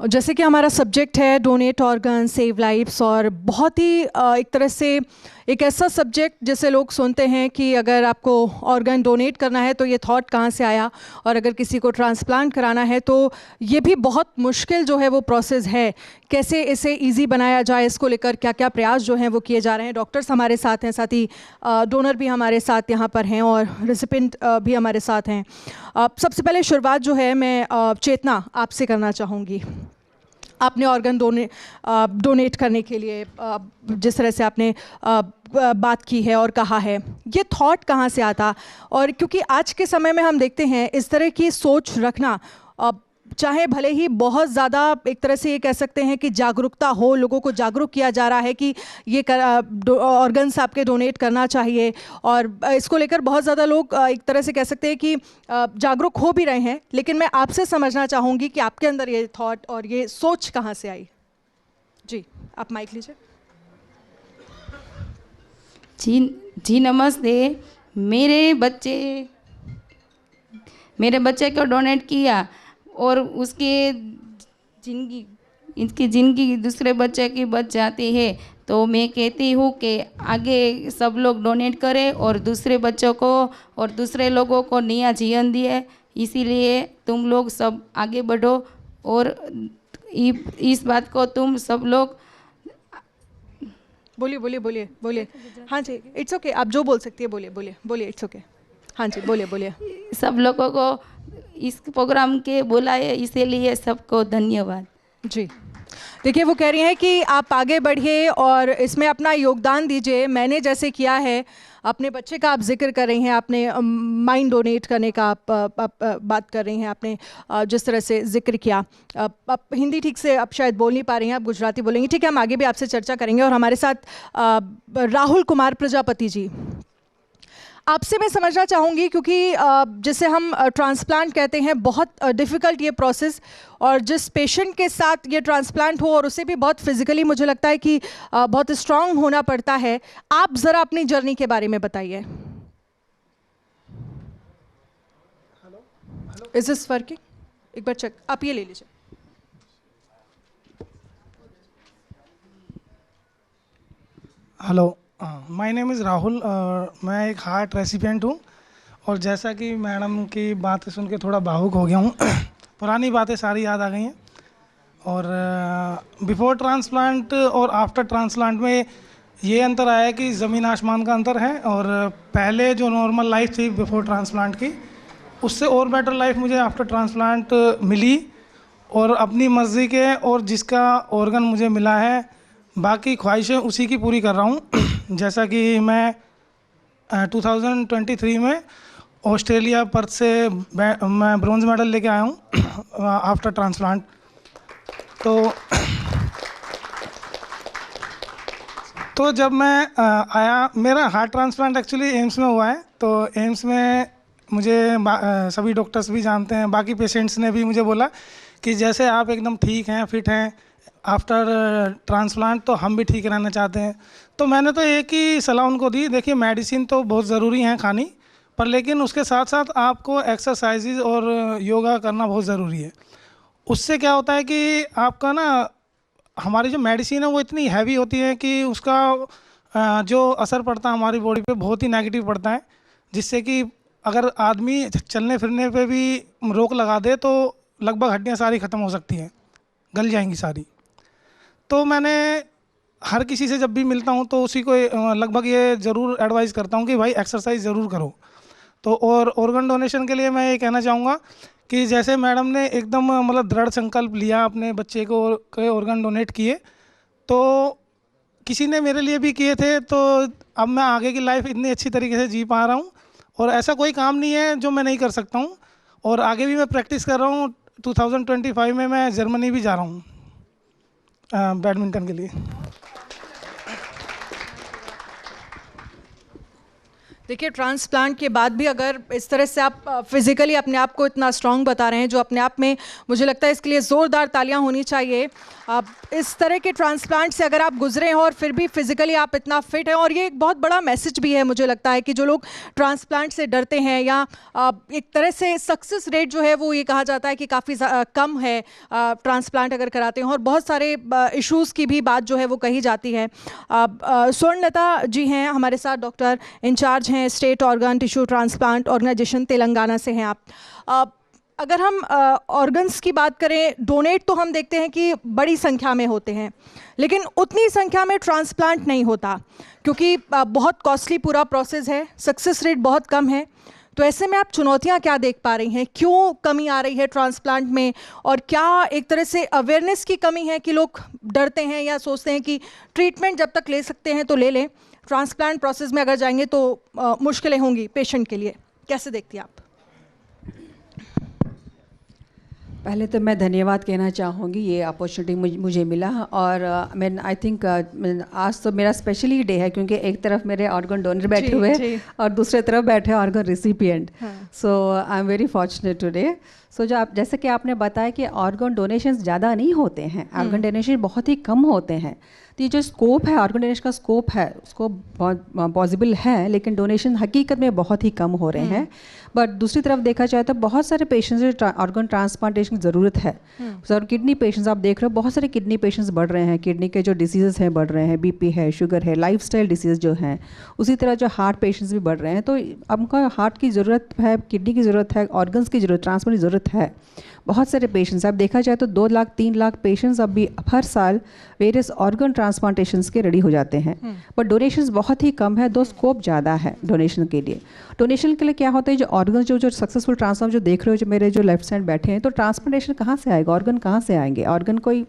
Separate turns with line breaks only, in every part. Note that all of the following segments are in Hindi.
जैसे कि हमारा सब्जेक्ट है डोनेट ऑर्गन सेव लाइफ्स, और बहुत ही एक तरह से एक ऐसा सब्जेक्ट जैसे लोग सुनते हैं कि अगर आपको ऑर्गन डोनेट करना है तो ये थॉट कहाँ से आया, और अगर किसी को ट्रांसप्लांट कराना है तो ये भी बहुत मुश्किल जो है वो प्रोसेस है। कैसे इसे इजी बनाया जाए, इसको लेकर क्या क्या प्रयास जो हैं वो किए जा रहे हैं। डॉक्टर्स हमारे साथ हैं, साथ ही डोनर भी हमारे साथ यहाँ पर हैं, और रेसिपिएंट भी हमारे साथ हैं। सबसे पहले शुरुआत जो है मैं चेतना आपसे करना चाहूँगी। आपने ऑर्गन डोनेट करने के लिए जिस तरह से आपने बात की है और कहा है, ये थॉट कहाँ से आता? और क्योंकि आज के समय में हम देखते हैं इस तरह की सोच रखना, चाहे भले ही बहुत ज़्यादा एक तरह से ये कह सकते हैं कि जागरूकता हो, लोगों को जागरूक किया जा रहा है कि ये ऑर्गन्स आपके डोनेट करना चाहिए, और इसको लेकर बहुत ज़्यादा लोग एक तरह से कह सकते हैं कि जागरूक हो भी रहे हैं। लेकिन मैं आपसे समझना चाहूँगी कि आपके अंदर ये थॉट और ये सोच कहाँ से आई? जी, आप माइक लीजिए।
जी नमस्ते। मेरे बच्चे को डोनेट किया और इसकी ज़िंदगी दूसरे बच्चे की बच जाती है, तो मैं कहती हूँ कि आगे सब लोग डोनेट करें और दूसरे बच्चों को और दूसरे लोगों को नया जीवन दिए। इसीलिए तुम लोग सब आगे बढ़ो और इस बात को तुम सब लोग
बोलिए बोलिए बोलिए बोलिए। हाँ जी, इट्स ओके, आप जो बोल सकती है बोलिए बोलिए बोलिए, इट्स ओके। हाँ जी, बोलिए बोलिए।
सब लोगों को इस प्रोग्राम के बुलाए, इसीलिए सबको धन्यवाद।
जी, देखिए वो कह रही हैं कि आप आगे बढ़िए और इसमें अपना योगदान दीजिए। मैंने जैसे किया है, अपने बच्चे का आप जिक्र कर रही हैं, आपने माइंड डोनेट करने का आप बात कर रही हैं, आपने जिस तरह से जिक्र किया। आप हिंदी ठीक से आप शायद बोल नहीं पा रही हैं, आप गुजराती बोलेंगी, ठीक है, हम आगे भी आपसे चर्चा करेंगे। और हमारे साथ राहुल कुमार प्रजापति जी, आपसे मैं समझना चाहूँगी, क्योंकि जिसे हम ट्रांसप्लांट कहते हैं, बहुत डिफ़िकल्ट ये प्रोसेस, और जिस पेशेंट के साथ ये ट्रांसप्लांट हो और उसे भी बहुत फिजिकली मुझे लगता है कि बहुत स्ट्रांग होना पड़ता है। आप ज़रा अपनी जर्नी के बारे में बताइए। Is this working? एक बार चेक, आप ये ले लीजिए।
Hello, my name is Rahul. मैं एक हार्ट रेसिपिएंट हूँ, और जैसा कि मैडम की बातें सुन के थोड़ा भावुक हो गया हूँ। पुरानी बातें सारी याद आ गई हैं। और बिफोर ट्रांसप्लांट और आफ्टर ट्रांसप्लांट में ये अंतर आया कि ज़मीन आसमान का अंतर है। और पहले जो नॉर्मल लाइफ थी बिफोर ट्रांसप्लांट की, उससे और बेटर लाइफ मुझे आफ्टर ट्रांसप्लांट मिली। और अपनी मर्ज़ी के और जिसका ऑर्गन मुझे मिला है, बाकी ख्वाहिशें उसी की पूरी कर रहा हूँ। जैसा कि मैं 2023 में ऑस्ट्रेलिया पर्थ से मैं ब्रॉन्ज मेडल लेके आया हूँ आफ्टर ट्रांसप्लांट। तो जब मैं आया, मेरा हार्ट ट्रांसप्लांट एक्चुअली एम्स में हुआ है। तो एम्स में मुझे सभी डॉक्टर्स भी जानते हैं, बाकी पेशेंट्स ने भी मुझे बोला कि जैसे आप एकदम ठीक हैं, फिट हैं आफ्टर ट्रांसप्लांट, तो हम भी ठीक रहना चाहते हैं। तो मैंने तो एक ही सलाह उनको दी, देखिए मेडिसिन तो बहुत ज़रूरी हैं खानी, पर लेकिन उसके साथ साथ आपको एक्सरसाइजेज और योगा करना बहुत ज़रूरी है। उससे क्या होता है कि आपका ना, हमारी जो मेडिसिन है वो इतनी हैवी होती है कि उसका जो असर पड़ता है हमारी बॉडी पे बहुत ही नेगेटिव पड़ता है, जिससे कि अगर आदमी चलने फिरने पे भी रोक लगा दे तो लगभग हड्डियाँ सारी ख़त्म हो सकती हैं, गल जाएंगी सारी। तो मैंने हर किसी से जब भी मिलता हूँ तो उसी को लगभग ये ज़रूर एडवाइस करता हूँ कि भाई एक्सरसाइज ज़रूर करो। तो और ऑर्गन डोनेशन के लिए मैं ये कहना चाहूँगा कि जैसे मैडम ने एकदम मतलब दृढ़ संकल्प लिया, अपने बच्चे को ऑर्गन डोनेट किए, तो किसी ने मेरे लिए भी किए थे, तो अब मैं आगे की लाइफ इतनी अच्छी तरीके से जी पा रहा हूँ। और ऐसा कोई काम नहीं है जो मैं नहीं कर सकता हूँ, और आगे भी मैं प्रैक्टिस कर रहा हूँ। 2025 में मैं जर्मनी भी जा रहा हूँ बैडमिंटन के लिए।
देखिए, ट्रांसप्लांट के बाद भी अगर इस तरह से आप फिज़िकली अपने आप को इतना स्ट्रांग बता रहे हैं, जो अपने आप में मुझे लगता है इसके लिए ज़ोरदार तालियां होनी चाहिए। आप इस तरह के ट्रांसप्लांट से अगर आप गुजरे हैं और फिर भी फिज़िकली आप इतना फिट हैं, और ये एक बहुत बड़ा मैसेज भी है मुझे लगता है कि जो लोग ट्रांसप्लांट से डरते हैं या एक तरह से सक्सेस रेट जो है वो ये कहा जाता है कि काफ़ी कम है ट्रांसप्लांट अगर कराते हैं, और बहुत सारे इश्यूज़ की भी बात जो है वो कही जाती है। स्वर्णलता जी हैं हमारे साथ, डॉक्टर इंचार्ज हैं state organ tissue transplant organisation Telangana से हैं आप। अगर हम ऑर्गन्स की बात करें, डोनेट तो हम देखते हैं कि बड़ी संख्या में होते हैं, लेकिन उतनी संख्या में ट्रांसप्लांट नहीं होता, क्योंकि बहुत कॉस्टली पूरा प्रोसेस है, सक्सेस रेट बहुत कम है। तो ऐसे में आप चुनौतियां क्या देख पा रही हैं, क्यों कमी आ रही है ट्रांसप्लांट में, और क्या एक तरह से अवेयरनेस की कमी है कि लोग डरते हैं या सोचते हैं कि ट्रीटमेंट जब तक ले सकते हैं तो ले लें, ट्रांसप्लांट प्रोसेस में अगर जाएंगे तो मुश्किलें होंगी पेशेंट के लिए? कैसे देखती हैं आप?
पहले तो मैं धन्यवाद कहना चाहूँगी, ये अपॉर्चुनिटी मुझे मिला। और मैं आई थिंक आज तो मेरा स्पेशली डे है, क्योंकि एक तरफ मेरे ऑर्गन डोनर बैठे हुए हैं और दूसरे तरफ बैठे organ recipient. So I am very fortunate today. So जैसे कि आपने बताया कि ऑर्गन डोनेशन ज़्यादा नहीं होते हैं, ऑर्गन डोनेशन बहुत ही कम होते हैं। तो ये जो स्कोप है, ऑर्गन डोनेशन का स्कोप है, उसको बहुत पॉसिबल है, लेकिन डोनेशन हकीकत में बहुत ही कम हो रहे हैं। बट दूसरी तरफ देखा जाए तो बहुत सारे पेशेंट्स जो ऑर्गन ट्रांसप्लांटेशन की ज़रूरत है। सर किडनी पेशेंट्स आप देख रहे हो, बहुत सारे किडनी पेशेंट्स बढ़ रहे हैं, किडनी के जो डिसीज़ हैं बढ़ रहे हैं, बीपी है, शुगर है, लाइफस्टाइल डिसीज़ जो हैं। उसी तरह जो हार्ट पेशेंट्स भी बढ़ रहे हैं। तो अब उनका हार्ट की ज़रूरत है, किडनी की ज़रूरत है, ऑर्गन्स की ज़रूरत, ट्रांसप्लांट की ज़रूरत है। बहुत सारे पेशेंट्स, अब देखा जाए तो 2 लाख 3 लाख पेशेंट्स अब भी हर साल वेरियस ऑर्गन ट्रांसप्लांटेशंस के रेडी हो जाते हैं। बट डोनेशंस बहुत ही कम है, दो स्कोप ज़्यादा है डोनेशन के लिए। डोनेशन के लिए क्या होता है, जो ऑर्गन जो सक्सेसफुल ट्रांसप्लांट जो देख रहे हो, जो मेरे जो लेफ्ट साइड बैठे हैं, तो ट्रांसप्लांटेशन कहाँ से आएगा, ऑर्गन कहाँ से आएंगे? ऑर्गन कोई,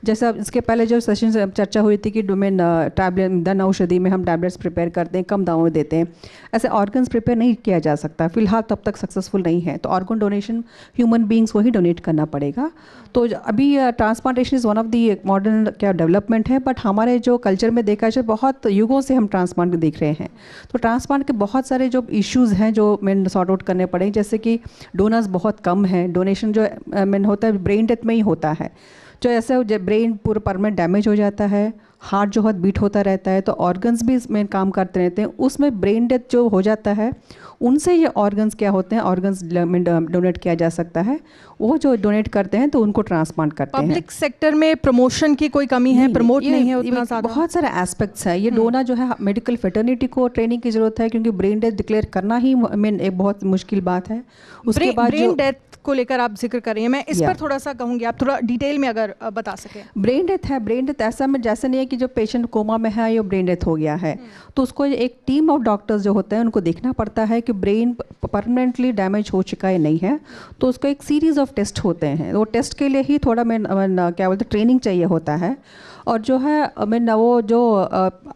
जैसा इसके पहले जो सेशन चर्चा हुई थी कि टैबलेट धन औषधि में हम टैबलेट्स प्रिपेयर करते हैं, कम दामों में देते हैं, ऐसे ऑर्गन्स प्रिपेयर नहीं किया जा सकता फिलहाल, तब तक सक्सेसफुल नहीं है। तो ऑर्गन डोनेशन ह्यूमन बींग्स को ही डोनेट करना पड़ेगा। तो अभी transplantation is one of the modern क्या डेवलपमेंट है, बट हमारे जो कल्चर में देखा जाए बहुत युगों से हम ट्रांसप्लांट देख रहे हैं। तो ट्रांसप्लांट के बहुत सारे जो इश्यूज़ हैं जो मैंने सॉर्ट आउट करने पड़े, जैसे कि डोनर्स बहुत कम हैं, डोनेशन जो मैंने होता है ब्रेन डेथ में ही होता है, जो ऐसे ब्रेन पूरा परमानेंट डैमेज हो जाता है, हार्ट जो बहुत बीट होता रहता है, तो ऑर्गन्स भी इसमें काम करते रहते हैं, उसमें ब्रेन डेथ जो हो जाता है, उनसे ये ऑर्गन्स क्या होते हैं, ऑर्गन्स डोनेट किया जा सकता है। वो जो डोनेट करते हैं तो उनको ट्रांसप्लांट करते हैं।
पब्लिक सेक्टर में प्रमोशन की कोई कमी है, प्रमोट नहीं है उतना ज़्यादा?
बहुत सारे एस्पेक्ट्स हैं। ये डोनर जो है, मेडिकल फेटर्निटी को ट्रेनिंग की ज़रूरत है, क्योंकि ब्रेन डेथ डिक्लेयर करना ही एक बहुत मुश्किल बात है। उसके बाद
ब्रेन डेथ को लेकर आप जिक्र कर रही हैं, मैं इस पर थोड़ा सा कहूँगी, आप थोड़ा डिटेल में अगर बता सकें।
ब्रेन डेथ है, ब्रेन डेथ ऐसा में जैसे नहीं है कि जो पेशेंट कोमा में है या ब्रेन डेथ हो गया है, तो उसको एक टीम ऑफ डॉक्टर्स जो होते हैं उनको देखना पड़ता है कि ब्रेन परमानेंटली डैमेज हो चुका है नहीं है। तो उसको एक सीरीज़ ऑफ टेस्ट होते हैं, वो टेस्ट के लिए ही थोड़ा क्या बोलते हैं ट्रेनिंग चाहिए होता है। और जो है मैं वो जो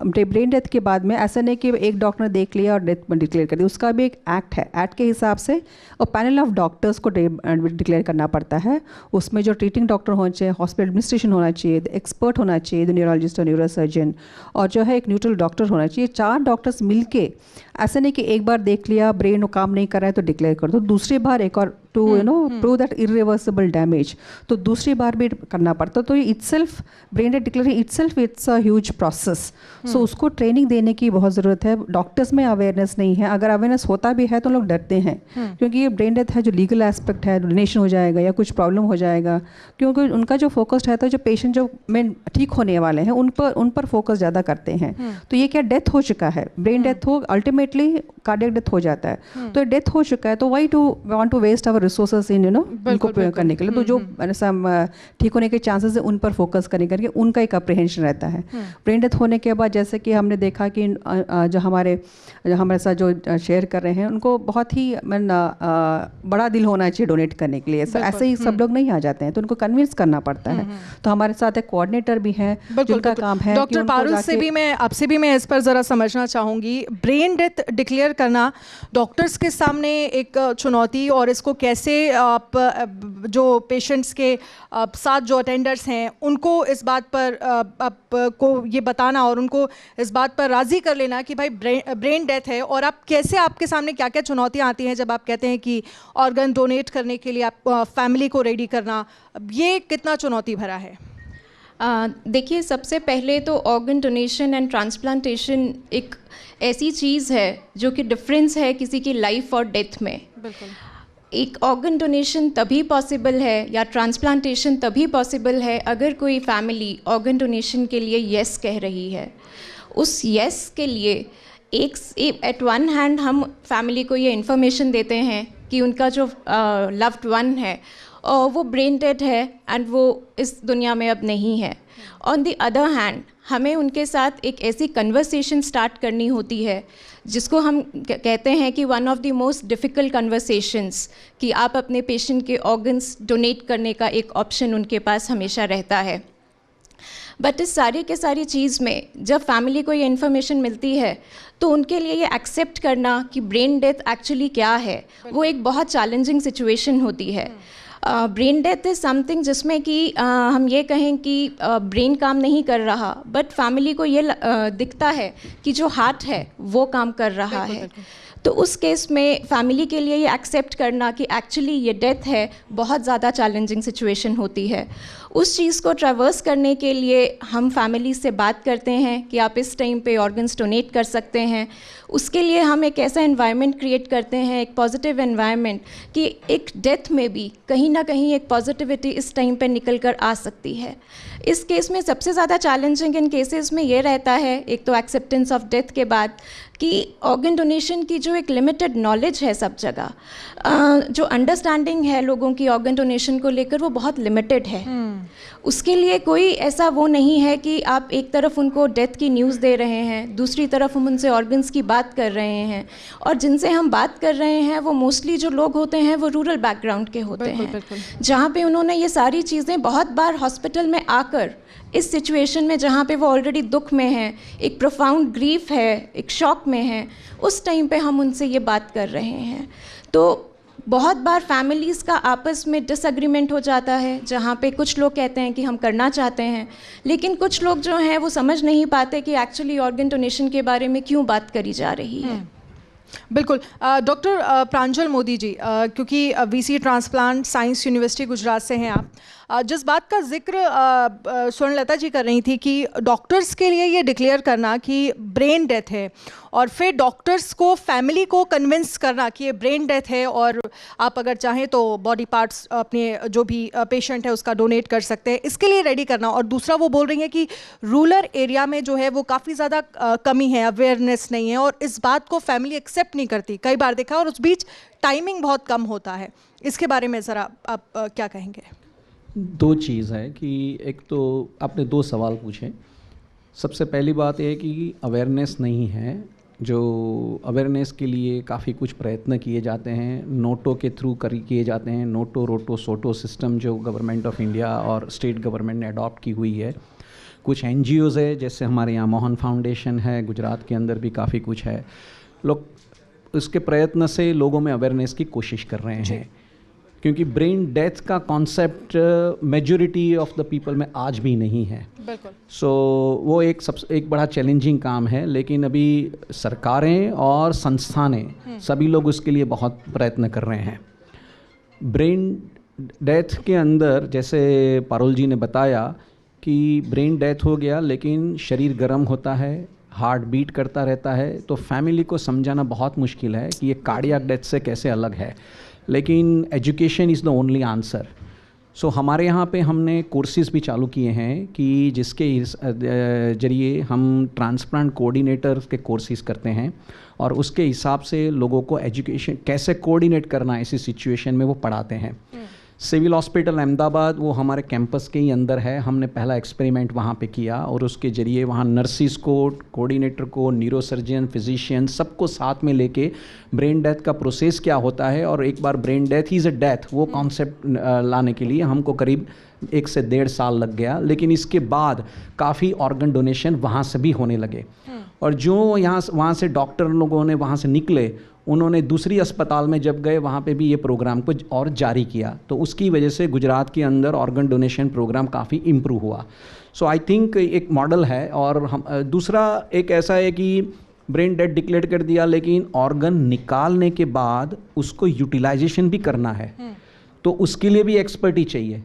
ब्रेन डेथ के बाद में ऐसा नहीं कि एक डॉक्टर ने देख लिया और डेथ डिक्लेयर कर दी, उसका भी एक एक्ट है, एक्ट के हिसाब से और पैनल ऑफ डॉक्टर्स को डिक्लेयर करना पड़ता है। उसमें जो ट्रीटिंग डॉक्टर होना चाहिए, हॉस्पिटल एडमिनिस्ट्रेशन होना चाहिए, एक्सपर्ट होना चाहिए, न्यूरोलॉजिस्ट और न्यूरोसर्जन, और जो है एक न्यूट्रल डॉक्टर होना चाहिए। 4 डॉक्टर्स मिलके, ऐसा नहीं कि एक बार देख लिया ब्रेन काम नहीं कर रहा है तो डिक्लेयर कर दो, दूसरी बार एक और to prove that irreversible damage, तो दूसरी बार भी करना पड़ता। तो ये itself brain death declaration itself it's a huge process. So उसको ट्रेनिंग देने की बहुत ज़रूरत है। डॉक्टर्स में अवेयरनेस नहीं है, अगर अवेयरनेस होता भी है तो लोग डरते हैं, क्योंकि ये ब्रेन डेथ है जो लीगल एस्पेक्ट है, डोनेशन हो जाएगा या कुछ प्रॉब्लम हो जाएगा, क्योंकि उनका जो फोकस रहता है जो पेशेंट जो में ठीक होने वाले हैं उन पर फोकस ज़्यादा करते हैं। तो ये क्या डेथ हो चुका है, ब्रेन डेथ हो, अल्टीमेटली कार्डियक डेथ हो जाता है, तो डेथ हो चुका है, तो why to want to waste our resources in उनको करने के लिए। तो जो ठीक होने के चांसेस है उन पर फोकस करने करके उनका एक अप्रीहेंशन रहता है। ब्रेन डेथ होने के बाद जैसे कि हमने देखा कि जो हमारे साथ जो शेयर कर रहे हैं उनको बहुत ही बड़ा दिल होना चाहिए डोनेट करने के लिए, ऐसे ही सब लोग नहीं आ जाते हैं, तो उनको कन्विंस करना पड़ता है। तो हमारे साथ एक कोऑर्डिनेटर भी है जिनका काम है।
डॉक्टर पारुल से भी मैं आपसे भी मैं इस पर ज़रा समझना चाहूँगी, ब्रेन डेथ डिक्लेयर करना डॉक्टर्स के सामने एक चुनौती और इसको कैसे कैसे आप जो पेशेंट्स के साथ जो अटेंडर्स हैं उनको इस बात पर आपको ये बताना और उनको इस बात पर राज़ी कर लेना कि भाई ब्रेन डेथ है, और आप कैसे, आपके सामने क्या क्या चुनौतियाँ आती हैं जब आप कहते हैं कि ऑर्गन डोनेट करने के लिए आप फैमिली को रेडी करना, ये कितना चुनौती भरा है?
देखिए, सबसे पहले तो ऑर्गन डोनेशन एंड ट्रांसप्लांटेशन एक ऐसी चीज़ है जो कि डिफरेंस है किसी की लाइफ और डेथ में।
बिल्कुल।
एक ऑर्गन डोनेशन तभी पॉसिबल है या ट्रांसप्लांटेशन तभी पॉसिबल है अगर कोई फैमिली ऑर्गन डोनेशन के लिए येस कह रही है। उस येस के लिए एक एट वन हैंड हम फैमिली को ये इन्फॉर्मेशन देते हैं कि उनका जो लव्ड वन है वो ब्रेन डेड है एंड वो इस दुनिया में अब नहीं है। ऑन द अदर हैंड हमें उनके साथ एक ऐसी कन्वर्सेशन स्टार्ट करनी होती है जिसको हम कहते हैं कि one of the most difficult conversations, कि आप अपने पेशेंट के ऑर्गन्स डोनेट करने का एक ऑप्शन उनके पास हमेशा रहता है। बट इस सारी के सारी चीज़ में जब फैमिली को ये इन्फॉर्मेशन मिलती है तो उनके लिए ये एक्सेप्ट करना कि ब्रेन डेथ एक्चुअली क्या है, वो एक बहुत चैलेंजिंग सिचुएशन होती है। ब्रेन डेथ इज़ समथिंग जिसमें कि हम ये कहें कि ब्रेन काम नहीं कर रहा, बट फैमिली को ये दिखता है कि जो हार्ट है वो काम कर रहा है। तो उस केस में फैमिली के लिए ये एक्सेप्ट करना कि एक्चुअली ये डेथ है बहुत ज़्यादा चैलेंजिंग सिचुएशन होती है। उस चीज़ को ट्रैवर्स करने के लिए हम फैमिली से बात करते हैं कि आप इस टाइम पे ऑर्गन्स डोनेट कर सकते हैं। उसके लिए हम एक ऐसा एनवायरनमेंट क्रिएट करते हैं, एक पॉजिटिव एनवायरनमेंट, कि एक डेथ में भी कहीं ना कहीं एक पॉजिटिविटी इस टाइम पे निकल कर आ सकती है। इस केस में सबसे ज़्यादा चैलेंजिंग इन केसेस में ये रहता है, एक तो एक्सेप्टेंस ऑफ डेथ के बाद, कि ऑर्गन डोनेशन की जो एक लिमिटेड नॉलेज है सब जगह, जो अंडरस्टैंडिंग है लोगों की ऑर्गन डोनेशन को लेकर वो बहुत लिमिटेड है। उसके लिए कोई ऐसा वो नहीं है कि आप एक तरफ उनको डेथ की न्यूज़ दे रहे हैं, दूसरी तरफ हम उनसे ऑर्गन्स की बात कर रहे हैं, और जिनसे हम बात कर रहे हैं वो मोस्टली जो लोग होते हैं वो रूरल बैकग्राउंड के होते हैं, जहाँ पे उन्होंने ये सारी चीज़ें बहुत बार हॉस्पिटल में आकर इस सिचुएशन में, जहाँ पे वो ऑलरेडी दुख में हैं, एक प्रोफाउंड ग्रीफ है, एक शॉक में हैं, उस टाइम पे हम उनसे ये बात कर रहे हैं। तो बहुत बार फैमिलीज़ का आपस में डिसएग्रीमेंट हो जाता है, जहाँ पे कुछ लोग कहते हैं कि हम करना चाहते हैं, लेकिन कुछ लोग जो हैं वो समझ नहीं पाते कि एक्चुअली ऑर्गन डोनेशन के बारे में क्यों बात करी जा रही है।
बिल्कुल। डॉक्टर प्रांजल मोदी जी, क्योंकि VC transplant science university Gujarat से हैं आप, जिस बात का जिक्र स्वर्णलता जी कर रही थी कि डॉक्टर्स के लिए ये डिक्लेयर करना कि ब्रेन डेथ है और फिर डॉक्टर्स को फैमिली को कन्विंस करना कि ये ब्रेन डेथ है और आप अगर चाहें तो बॉडी पार्ट्स अपने जो भी पेशेंट है उसका डोनेट कर सकते हैं, इसके लिए रेडी करना। और दूसरा वो बोल रही हैं कि रूरल एरिया में जो है वो काफ़ी ज़्यादा कमी है, अवेयरनेस नहीं है और इस बात को फैमिली एक्सेप्ट नहीं करती, कई बार देखा, और उस बीच टाइमिंग बहुत कम होता है। इसके बारे में ज़रा आप क्या कहेंगे?
दो चीज़ है कि एक तो आपने दो सवाल पूछे। सबसे पहली बात यह है कि अवेयरनेस नहीं है, जो अवेयरनेस के लिए काफ़ी कुछ प्रयत्न किए जाते हैं, नोटो के थ्रू किए जाते हैं, नोटो रोटो सोटो सिस्टम जो गवर्नमेंट ऑफ इंडिया और स्टेट गवर्नमेंट ने अडॉप्ट की हुई है। कुछ NGOs है, जैसे हमारे यहाँ मोहन फाउंडेशन है, गुजरात के अंदर भी काफ़ी कुछ है। लोग उसके प्रयत्न से लोगों में अवेयरनेस की कोशिश कर रहे हैं, क्योंकि ब्रेन डेथ का concept majority of the people में आज भी नहीं है।
बिल्कुल।
सो वो एक बड़ा चैलेंजिंग काम है, लेकिन अभी सरकारें और संस्थानें सभी लोग उसके लिए बहुत प्रयत्न कर रहे हैं। ब्रेन डेथ के अंदर जैसे पारुल जी ने बताया कि ब्रेन डेथ हो गया लेकिन शरीर गर्म होता है, हार्ट बीट करता रहता है, तो फैमिली को समझाना बहुत मुश्किल है कि ये कार्डियक डेथ से कैसे अलग है। लेकिन education is the only answer. So हमारे यहाँ पे हमने कोर्सेज़ भी चालू किए हैं कि जिसके ज़रिए हम ट्रांसप्लांट कोऑर्डिनेटर के कोर्सेज़ करते हैं और उसके हिसाब से लोगों को एजुकेशन कैसे कोऑर्डिनेट करना है ऐसी सिचुएशन में वो पढ़ाते हैं। सिविल हॉस्पिटल अहमदाबाद वो हमारे कैंपस के ही अंदर है, हमने पहला एक्सपेरिमेंट वहाँ पे किया और उसके ज़रिए वहाँ नर्सिस को, कोऑर्डिनेटर को, न्यूरोसर्जन, फिजिशियन सबको साथ में लेके ब्रेन डेथ का प्रोसेस क्या होता है और एक बार brain death is a death वो कॉन्सेप्ट लाने के लिए हमको करीब 1 से 1.5 साल लग गया। लेकिन इसके बाद काफ़ी ऑर्गन डोनेशन वहाँ से भी होने लगे और जो वहाँ से डॉक्टर लोगों ने वहाँ से निकले, उन्होंने दूसरी अस्पताल में जब गए वहाँ पे भी ये प्रोग्राम को और जारी किया, तो उसकी वजह से गुजरात के अंदर ऑर्गन डोनेशन प्रोग्राम काफ़ी इम्प्रूव हुआ। सो आई थिंक एक मॉडल है। और हम दूसरा एक ऐसा है कि ब्रेन डेड डिक्लेयर कर दिया, लेकिन ऑर्गन निकालने के बाद उसको यूटिलाइजेशन भी करना है, तो उसके लिए भी एक्सपर्टी चाहिए,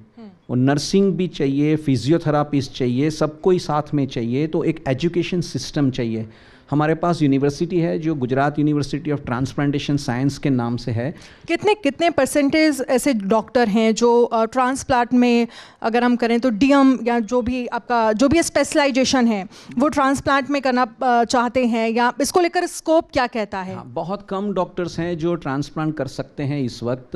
वो नर्सिंग भी चाहिए, फिजियोथेरापिस्ट चाहिए, सब कोई साथ में चाहिए। तो एक एजुकेशन सिस्टम चाहिए। हमारे पास यूनिवर्सिटी है जो Gujarat university of transplantation science के नाम से है।
कितने परसेंटेज ऐसे डॉक्टर हैं जो ट्रांसप्लांट में, अगर हम करें तो डीएम या जो भी आपका जो भी स्पेशलाइजेशन है वो ट्रांसप्लांट में करना चाहते हैं, या इसको लेकर स्कोप क्या कहता है?
हाँ, बहुत कम डॉक्टर्स हैं जो ट्रांसप्लांट कर सकते हैं इस वक्त,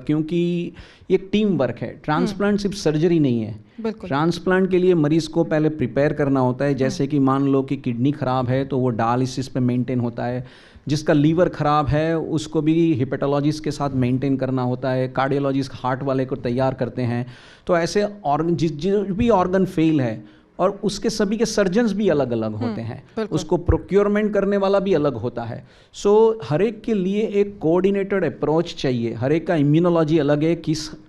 क्योंकि एक टीम वर्क है। ट्रांसप्लांट सिर्फ सर्जरी नहीं है। ट्रांसप्लांट के लिए मरीज़ को पहले प्रिपेयर करना होता है। जैसे कि मान लो कि किडनी ख़राब है तो वो डायलिसिस पे मेंटेन होता है, जिसका लीवर ख़राब है उसको भी हिपेटोलॉजिस्ट के साथ मेंटेन करना होता है, कार्डियोलॉजिस्ट हार्ट वाले को तैयार करते हैं। तो ऐसे ऑर्गन जो भी ऑर्गन फेल है, और उसके सभी के सर्जन्स भी अलग अलग होते हैं, उसको प्रोक्योरमेंट करने वाला भी अलग होता है। सो हर एक के लिए एक कोऑर्डिनेटेड अप्रोच चाहिए। हर एक का इम्यूनोलॉजी अलग है,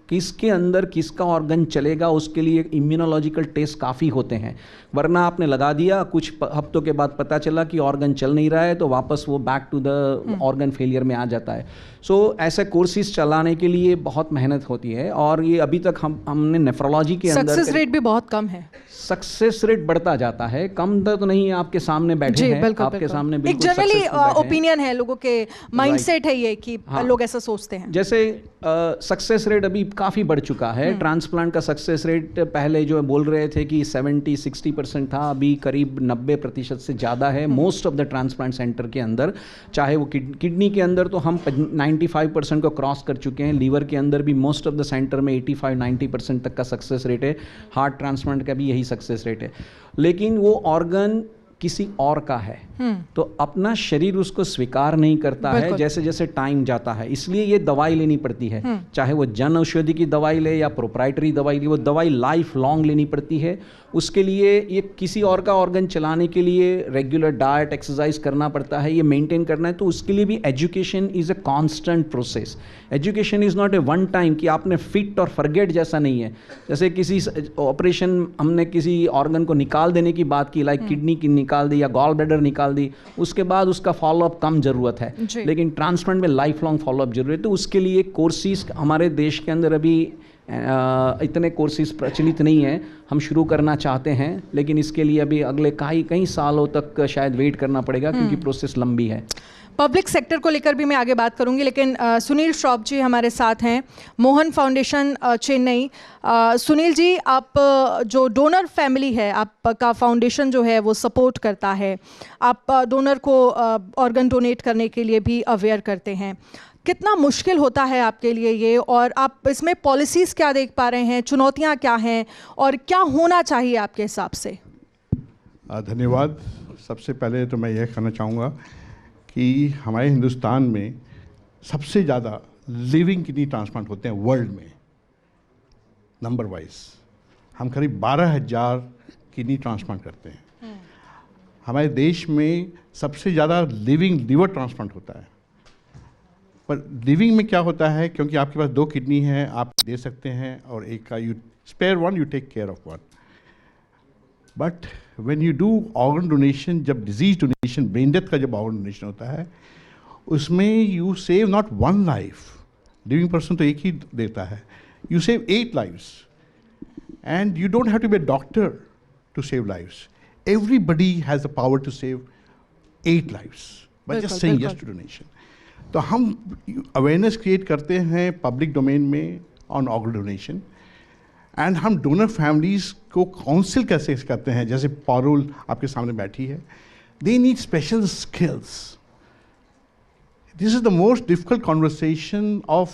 किसके अंदर किसका ऑर्गन चलेगा उसके लिए इम्यूनोलॉजिकल टेस्ट काफ़ी होते हैं। वरना आपने लगा दिया, कुछ हफ्तों के बाद पता चला कि ऑर्गन चल नहीं रहा है, तो वापस वो back to the organ failure में आ जाता है। सो ऐसे कोर्सेज चलाने के लिए बहुत मेहनत होती है, और ये अभी तक हमने नेफ्रोलॉजी के अंदर
सक्सेस रेट भी बहुत कम है।
सक्सेस रेट बढ़ता जाता है, कम तो नहीं, आपके सामने बैठे हैं, आपके सामने
एक जनरली ओपिनियन है, लोगों के माइंडसेट है ये कि लोग ऐसा सोचते हैं।
जैसे सक्सेस रेट अभी काफ़ी बढ़ चुका है। ट्रांसप्लांट का सक्सेस रेट पहले जो बोल रहे थे कि 70-60% था, अभी करीब 90% से ज़्यादा है most of the transplant centre के अंदर। चाहे वो किडनी के अंदर तो हम 95% को क्रॉस कर चुके हैं, लीवर के अंदर भी मोस्ट ऑफ द सेंटर में 85-90% तक का सक्सेस रेट है, हार्ट ट्रांसप्लांट का भी यही सक्सेस रेट है। लेकिन वो ऑर्गन किसी और का है, तो अपना शरीर उसको स्वीकार नहीं करता है जैसे जैसे टाइम जाता है। इसलिए ये दवाई लेनी पड़ती है, चाहे वो जन औषधि की दवाई ले या प्रोप्राइटरी दवाई ले, वो दवाई लाइफ लॉन्ग लेनी पड़ती है। उसके लिए ये किसी और का ऑर्गन चलाने के लिए रेगुलर डाइट एक्सरसाइज करना पड़ता है, ये मेंटेन करना है। तो उसके लिए भी education is a constant process. Education is not a one time कि आपने फिट और फॉरगेट जैसा नहीं है। जैसे किसी ऑपरेशन हमने किसी ऑर्गन को निकाल देने की बात की, लाइक किडनी की निकाल दी या गॉल ब्लैडर निकाल दी, उसके बाद उसका फॉलोअप कम ज़रूरत है, लेकिन ट्रांसप्लांट में लाइफ लॉन्ग फॉलोअप जरूरी है। तो उसके लिए कोर्सेज हमारे देश के अंदर अभी इतने कोर्सेज प्रचलित नहीं हैं। हम शुरू करना चाहते हैं, लेकिन इसके लिए अभी अगले कई सालों तक शायद वेट करना पड़ेगा, क्योंकि प्रोसेस लंबी है।
पब्लिक सेक्टर को लेकर भी मैं आगे बात करूंगी, लेकिन सुनील श्रॉफ जी हमारे साथ हैं, मोहन फाउंडेशन चेन्नई। सुनील जी, आप जो डोनर फैमिली है, आपका फाउंडेशन जो है वो सपोर्ट करता है, आप डोनर को ऑर्गन डोनेट करने के लिए भी अवेयर करते हैं। कितना मुश्किल होता है आपके लिए ये, और आप इसमें पॉलिसीज़ क्या देख पा रहे हैं, चुनौतियाँ क्या हैं, और क्या होना चाहिए आपके हिसाब से?
धन्यवाद। सबसे पहले तो मैं यह कहना चाहूँगा कि हमारे हिंदुस्तान में सबसे ज़्यादा लिविंग किडनी ट्रांसप्लांट होते हैं वर्ल्ड में, नंबर वाइज। हम करीब 12,000 किडनी ट्रांसप्लांट करते हैं। हमारे देश में सबसे ज़्यादा लिविंग लिवर ट्रांसप्लांट होता है। पर लिविंग में क्या होता है, क्योंकि आपके पास 2 किडनी है, आप दे सकते हैं, और एक का you spare one, you take care of one. But when you do organ donation, जब डिजीज डोनेशन, ब्रेन डेथ का जब ऑर्गन डोनेशन होता है, उसमें you save not 1 life, living person तो एक ही देता है, you save 8 lives, and you don't have to be a doctor to save lives. Everybody has the power to save 8 lives by just saying yes to donation. तो हम अवेयरनेस क्रिएट करते हैं पब्लिक डोमेन में ऑन ऑर्गन डोनेशन, एंड हम डोनर फैमिलीज़ को काउंसिल कैसे करते हैं। जैसे पारुल आपके सामने बैठी है, they need special skills. This is the most difficult conversation of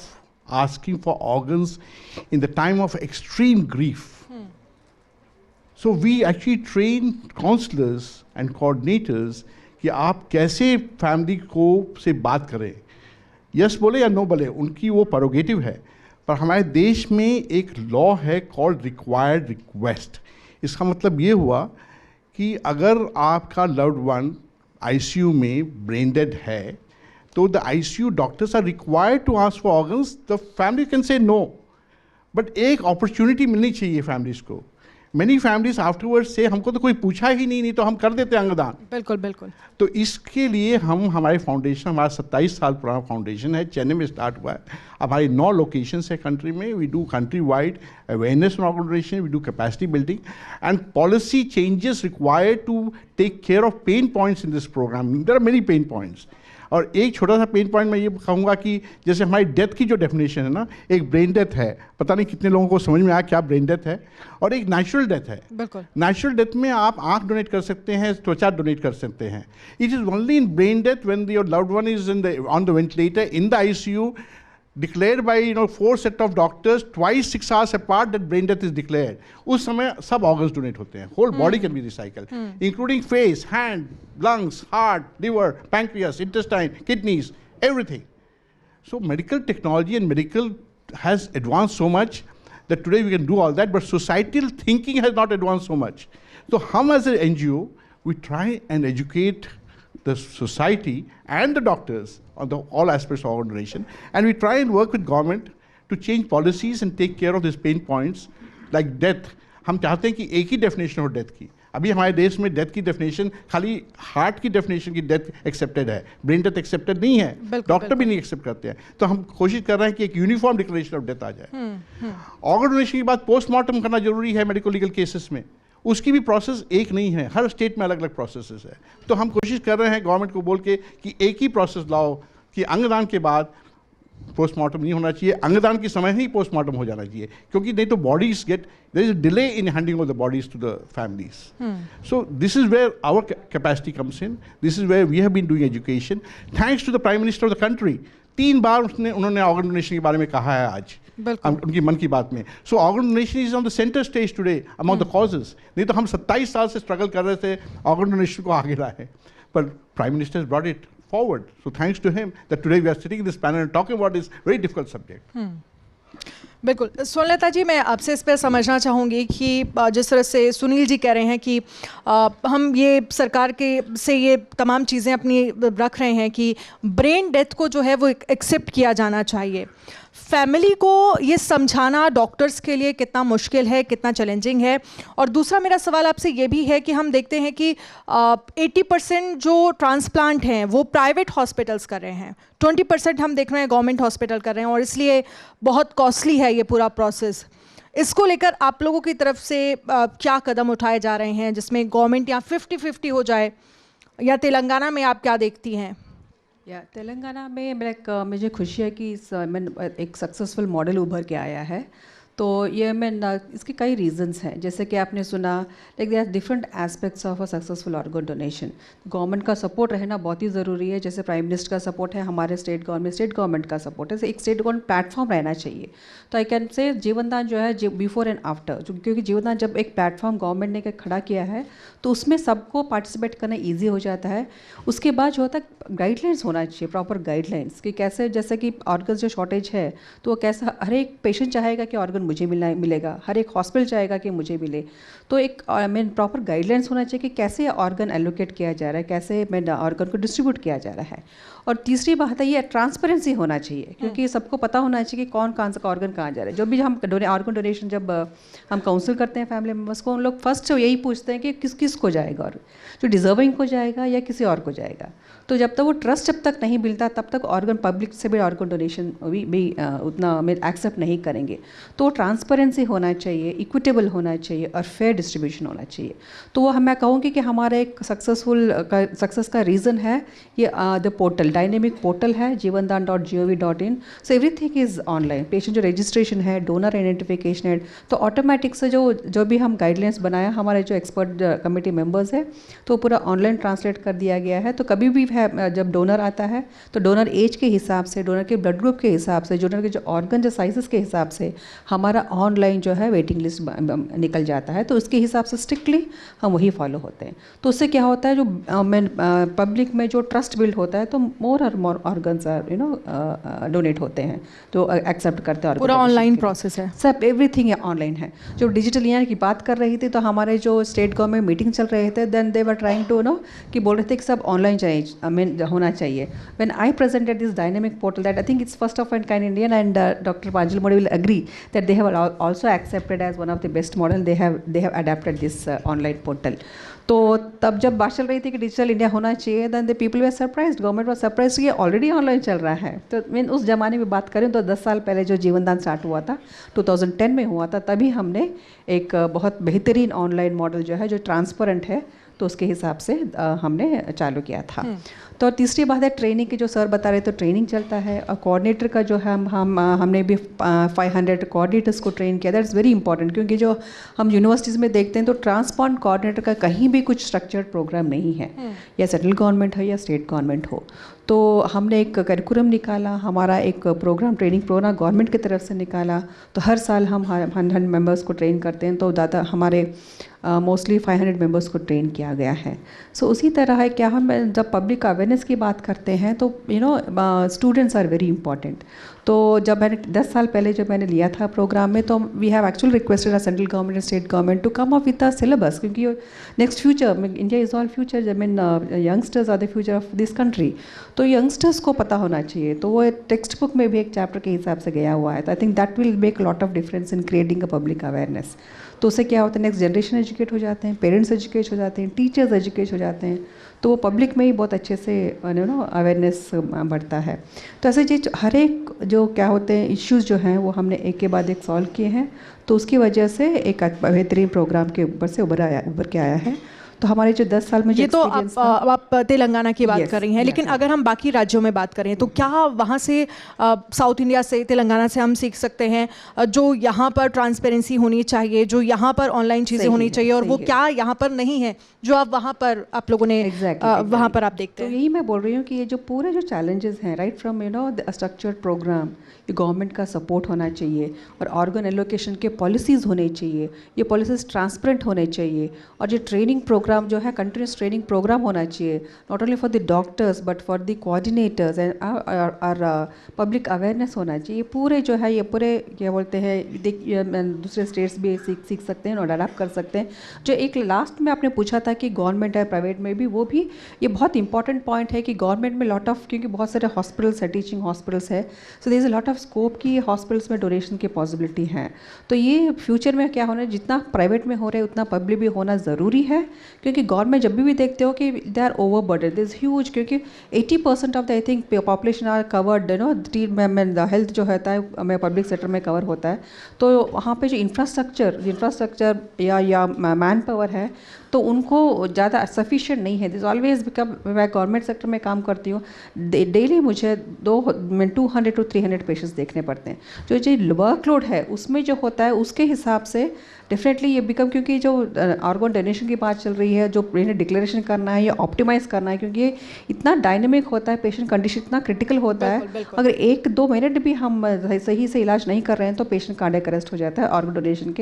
asking for organs in the time of extreme grief. So we actually train counsellors and coordinators कि आप कैसे फैमिली को से बात करें, यस बोले या नो बोले, उनकी वो प्रोगेटिव है। पर हमारे देश में एक लॉ है कॉल्ड रिक्वायर्ड रिक्वेस्ट। इसका मतलब ये हुआ कि अगर आपका लव्ड वन आईसीयू में ब्रेन डेड है तो the ICU doctors are required to ask for organs, the family can say no, but एक अपॉर्चुनिटी मिलनी चाहिए फैमिलीज़ को। मैनी फैमिलीज आफ्टरवर्ड से हमको तो कोई पूछा ही नहीं तो हम कर देते अंगदान।
बिल्कुल बिल्कुल।
तो इसके लिए हम हमारे फाउंडेशन, हमारा 27 साल पुराना फाउंडेशन है, चेन्नई में स्टार्ट हुआ है, अब हमारी 9 लोकेशंस है कंट्री में। We do countrywide awareness on organisation, we do capacity building and policy changes required to take care of pain points in this programme. There are many pain points. और एक छोटा सा पेन पॉइंट मैं ये कहूँगा कि जैसे हमारी डेथ की जो डेफिनेशन है ना, एक ब्रेन डेथ है, पता नहीं कितने लोगों को समझ में आया क्या ब्रेन डेथ है, और एक नेचुरल डेथ है।
बिल्कुल।
नेचुरल डेथ में आप आंख डोनेट कर सकते हैं, त्वचा डोनेट कर सकते हैं। It is only in brain death when your loved one is on the ventilator in the ICU, declared by 4 set of doctors twice 6 hours apart that brain death is declared. उस समय सब organs donate होते हैं, whole body can be recycled, including face, hand, lungs, heart, liver, pancreas, intestine, kidneys, everything. So medical technology and medical has advanced so much that today we can do all that, but societal thinking has not advanced so much. So हम as an NGO, we try and educate the society and the doctors on all aspects of organ donation, and we try and work with government to change policies and take care of these pain points like death. हम चाहते हैं कि एक ही डेफिनेशन हो डेथ की। अभी हमारे देश में डेथ की डेफिनेशन खाली हार्ट की डेफिनेशन की डेथ एक्सेप्टेड है, ब्रेन डेथ एक्सेप्टेड नहीं है, डॉक्टर भी नहीं एक्सेप्ट करते हैं। तो हम कोशिश कर रहे हैं कि एक यूनिफॉर्म डिक्लेरेशन ऑफ डेथ आ जाए। ऑर्गन डोनेशन के बाद पोस्टमार्टम करना जरूरी है मेडिको लीगल केसेस में, उसकी भी प्रोसेस एक नहीं है, हर स्टेट में अलग अलग प्रोसेसेस है। तो हम कोशिश कर रहे हैं गवर्नमेंट को बोल के कि एक ही प्रोसेस लाओ कि अंगदान के बाद पोस्टमार्टम नहीं होना चाहिए, अंगदान के समय ही पोस्टमार्टम हो जाना चाहिए, क्योंकि नहीं तो bodies get, there is a delay in handing of the bodies to the families. So this is where our capacity comes in, this is where we have been doing education thanks to the prime minister of the country. 3 बार उन्होंने ऑर्गन डोनेशन के बारे में कहा है आज उनकी मन की बात में। So organ donation is on the centre stage today among the causes. नहीं तो हम 27 साल से स्ट्रगल कर रहे थे ऑर्गन डोनेशन को आगे लाए, पर prime minister has brought it forward. So thanks to him that today we are sitting in this panel and talking about this very difficult subject.
बिल्कुल। सोनलता जी, मैं आपसे इस पर समझना चाहूँगी कि जिस तरह से सुनील जी कह रहे हैं कि हम ये सरकार के से ये तमाम चीज़ें अपनी रख रहे हैं कि ब्रेन डेथ को जो है वो एक्सेप्ट किया जाना चाहिए, फैमिली को ये समझाना डॉक्टर्स के लिए कितना मुश्किल है, कितना चैलेंजिंग है। और दूसरा मेरा सवाल आपसे ये भी है कि हम देखते हैं कि 80% जो ट्रांसप्लांट हैं वो प्राइवेट हॉस्पिटल्स कर रहे हैं, 20% हम देख रहे हैं गवर्नमेंट हॉस्पिटल कर रहे हैं, और इसलिए बहुत कॉस्टली है ये पूरा प्रोसेस। इसको लेकर आप लोगों की तरफ से क्या कदम उठाए जा रहे हैं जिसमें गवर्नमेंट या 50-50 हो जाए, या तेलंगाना में आप क्या देखती हैं?
या तेलंगाना में मुझे खुशी है कि एक सक्सेसफुल मॉडल उभर के आया है। तो ये इसके कई रीजंस हैं, जैसे कि आपने सुना like there are different aspects of a successful organ donation. Government का सपोर्ट रहना बहुत ही ज़रूरी है, जैसे प्राइम मिनिस्टर का सपोर्ट है, हमारे स्टेट गवर्नमेंट का सपोर्ट है, एक स्टेट गवर्नमेंट प्लेटफॉर्म रहना चाहिए। तो आई कैन से जीवनदान जो है बिफोर एंड आफ्टर, क्योंकि जीवनदान जब एक प्लेटफॉर्म गवर्नमेंट ने खड़ा किया है तो उसमें सबको पार्टिसिपेट करना ईजी हो जाता है। उसके बाद जो होता है गाइडलाइंस होना चाहिए, प्रॉपर गाइडलाइंस कि कैसे, जैसे कि ऑर्गन जो शॉर्टेज है तो वो कैसा, हर एक पेशेंट चाहेगा कि ऑर्गन मुझे मिलेगा, हर एक हॉस्पिटल चाहेगा कि मुझे मिले। तो एक प्रॉपर गाइडलाइंस होना चाहिए कि कैसे ऑर्गन एलोकेट किया जा रहा है, कैसे ऑर्गन को डिस्ट्रीब्यूट किया जा रहा है। और तीसरी बात है ये ट्रांसपेरेंसी होना चाहिए, क्योंकि सबको पता होना चाहिए कि कौन सा ऑर्गन कहाँ जा रहा है। जब भी हम ऑर्गन डोनेशन जब हम काउंसिल करते हैं फैमिली मेम्बर्स को, हम लोग फर्स्ट यही पूछते हैं कि किस को जाएगा, और जो डिजर्विंग को जाएगा या किसी और को जाएगा। तो जब तक वो ट्रस्ट जब तक नहीं मिलता तब तक ऑर्गन पब्लिक से भी ऑर्गन डोनेशन भी उतना एक्सेप्ट नहीं करेंगे। तो ट्रांसपेरेंसी होना चाहिए, इक्विटेबल होना चाहिए और फेयर डिस्ट्रीब्यूशन होना चाहिए। तो वो मैं कहूँगी कि हमारा एक सक्सेस का रीज़न है ये द पोर्टल, डायनेमिक पोर्टल है jivandan.gov.in। So everything is online, patient जो रजिस्ट्रेशन है, डोनर आइडेंटिफिकेशन है, तो ऑटोमेटिक से जो भी हम गाइडलाइंस बनाया हमारे जो एक्सपर्ट कमेटी मेंबर्स है तो पूरा ऑनलाइन ट्रांसलेट कर दिया गया है। तो कभी भी है जब डोनर आता है तो डोनर एज के हिसाब से, डोनर के ब्लड ग्रुप के हिसाब से, डोनर के जो ऑर्गन जो साइजेस के हिसाब से हमारा ऑनलाइन जो है वेटिंग लिस्ट निकल जाता है। तो उसके हिसाब से स्ट्रिक्टली हम वही फॉलो होते हैं। तो उससे क्या होता है, जो पब्लिक में जो ट्रस्ट बिल्ड होता है तो मोर और मोर ऑर्गन्स आर डोनेट होते हैं, जो एक्सेप्ट करते हैं।
पूरा ऑनलाइन प्रोसेस है,
सब एवरीथिंग ऑनलाइन है। जो डिजिटल इंडिया की बात कर रही थी, तो हमारे जो स्टेट गवर्नमेंट मीटिंग चल रहे थे, then they were trying to कि बोल रहे थे कि सब ऑनलाइन चाहिए, होना चाहिए। When I presented this dynamic portal that I think it's first of and kind Indian, and doctor Pranjal Modi will agree that they have also accepted as one of the best model, they have adapted this online portal. तो तब जब बात चल रही थी कि डिजिटल इंडिया होना चाहिए, then the people were surprised, government was surprised कि ये ऑलरेडी ऑनलाइन चल रहा है। तो मैं उस ज़माने में बात करें तो 10 साल पहले जो जीवन दान स्टार्ट हुआ था, 2010 में हुआ था, तभी हमने एक बहुत बेहतरीन ऑनलाइन मॉडल जो है, जो ट्रांसपेरेंट है, तो उसके हिसाब से हमने चालू किया था। तो तीसरी बात है ट्रेनिंग की, जो सर बता रहे, तो ट्रेनिंग चलता है। और कोऑर्डिनेटर का जो है, हमने भी 500 कोऑर्डिनेटर्स को ट्रेन किया। दैट इज़ वेरी इंपॉर्टेंट, क्योंकि जो हम यूनिवर्सिटीज़ में देखते हैं तो ट्रांसप्लांट कोऑर्डिनेटर का कहीं भी कुछ स्ट्रक्चर्ड प्रोग्राम नहीं है, या सेंट्रल गवर्नमेंट हो या स्टेट गवर्नमेंट हो। तो हमने एक करिकुलम निकाला, हमारा एक प्रोग्राम, ट्रेनिंग प्रोग्राम गवर्नमेंट की तरफ से निकाला। तो हर साल हम 100 मेंबर्स को ट्रेन करते हैं, तो ज़्यादा हमारे मोस्टली 500 मेंबर्स को ट्रेन किया गया है। सो उसी तरह है, क्या हम जब पब्लिक अवेयरनेस की बात करते हैं तो स्टूडेंट्स आर वेरी इंपॉर्टेंट। तो जब मैंने 10 साल पहले जब मैंने लिया था प्रोग्राम में, तो we have actually requested central government and state government to come up with a syllabus, क्योंकि next future, India is all future, I mean youngsters are the future of this country. तो यंगस्टर्स को पता होना चाहिए। तो वो टेक्स्ट बुक में भी एक चैप्टर के हिसाब से गया हुआ है। तो I think that will make lot of difference in creating a public awareness. तो उससे क्या होता है, नेक्स्ट जनरेशन एजुकेट हो जाते हैं, पेरेंट्स एजुकेट हो जाते हैं, टीचर्स एजुकेट हो जाते हैं, तो वो पब्लिक में ही बहुत अच्छे से अवेयरनेस बढ़ता है। तो ऐसे जी हर एक जो क्या होते हैं इश्यूज़ जो हैं, वो हमने एक के बाद एक सॉल्व किए हैं। तो उसकी वजह से एक बेहतरीन प्रोग्राम के ऊपर से उभर के आया है। तो हमारे जो 10 साल में, ये तो
आप तेलंगाना की बात कर रही हैं, लेकिन अगर हम बाकी राज्यों में बात करें तो क्या वहाँ से साउथ इंडिया से, तेलंगाना से हम सीख सकते हैं जो यहाँ पर ट्रांसपेरेंसी होनी चाहिए, जो यहाँ पर ऑनलाइन चीज़ें होनी चाहिए, और वो क्या यहाँ पर नहीं है जो आप वहाँ पर आप लोगों ने वहाँ पर आप देखते हैं?
तो यही मैं बोल रही हूँ कि ये जो पूरे जो चैलेंजेस हैं, right from the structured programme, ये गवर्नमेंट का सपोर्ट होना चाहिए, और ऑर्गन एलोकेशन के पॉलिसीज़ होने चाहिए, ये पॉलिसीज़ ट्रांसपेरेंट होने चाहिए, और ये ट्रेनिंग प्रोग्राम जो है कंटिन्यूस ट्रेनिंग प्रोग्राम होना चाहिए, not only for the doctors but for the coordinators and और पब्लिक अवेयरनेस होना चाहिए। पूरे जो है, ये पूरे क्या बोलते हैं, दूसरे स्टेट्स भी सीख सकते हैं और अडाप्ट कर सकते हैं। जो एक लास्ट में आपने पूछा था कि गवर्नमेंट है, प्राइवेट में भी, वो भी ये बहुत इंपॉर्टेंट पॉइंट है कि गवर्नमेंट में लॉट ऑफ, क्योंकि बहुत सारे हॉस्पिटल्स है, टीचिंग हॉस्पिटल्स है, so there is a lot of scope की हॉस्पिटल्स में डोनेशन की पॉसिबिलिटी है। तो ये फ्यूचर में क्या होना है, जितना प्राइवेट में हो रहा है उतना पब्लिक भी होना ज़रूरी है, क्योंकि गवर्नमेंट जब भी देखते हो कि they are over burden, this huge, क्योंकि 80% of the I think population are covered, the health जो होता है हमें पब्लिक सेक्टर में कवर होता है। तो वहाँ पे जो इंफ्रास्ट्रक्चर या मैन पावर है, तो उनको ज़्यादा सफिशिएंट नहीं है। दिस ऑलवेज बिकम, मैं गवर्नमेंट सेक्टर में काम करती हूँ, डेली मुझे 200 to 300 पेशेंट्स देखने पड़ते हैं। जो वर्कलोड है उसमें जो होता है उसके हिसाब से डेफिनेटली ये बिकम, क्योंकि जो ऑर्गन डोनेशन की बात चल रही है, जो इन्हें डिक्लेरेशन करना है या ऑप्टिमाइज़ करना है, क्योंकि ये इतना डायनेमिक होता है, पेशेंट कंडीशन इतना क्रिटिकल होता है, अगर 1-2 मिनट भी हम सही से इलाज नहीं कर रहे हैं तो पेशेंट कार्डियक अरेस्ट हो जाता है, ऑर्गन डोनेशन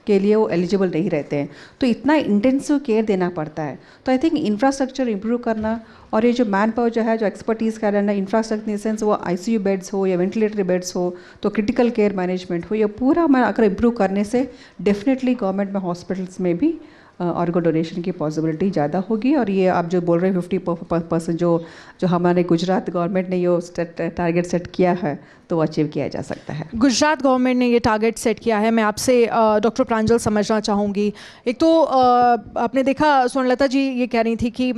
के लिए वो एलिजिबल नहीं रहते हैं। तो इतना इंटेंसिव केयर देना पड़ता है। तो आई थिंक इंफ्रास्ट्रक्चर इंप्रूव करना, और ये जो मैन पावर जो है, जो एक्सपर्टीज़ का रहना, इंफ्रास्ट्रक्चर इन सेंस वो ICU बेड्स हो या वेंटिलेटरी बेड्स हो, तो क्रिटिकल केयर मैनेजमेंट हो, ये पूरा मैं अगर इम्प्रूव करने से डेफिनेटली गवर्नमेंट में हॉस्पिटल्स में भी ऑर्गन डोनेशन की पॉसिबिलिटी ज़्यादा होगी। और ये आप जो बोल रहे हैं 50% जो हमारे गुजरात गवर्नमेंट ने ये टारगेट सेट किया है, तो अचीव किया जा सकता है।
गुजरात गवर्नमेंट ने ये टारगेट सेट किया है। मैं आपसे डॉक्टर प्रांजल समझना चाहूँगी, एक तो आपने देखा स्वर्णलता जी ये कह रही थी कि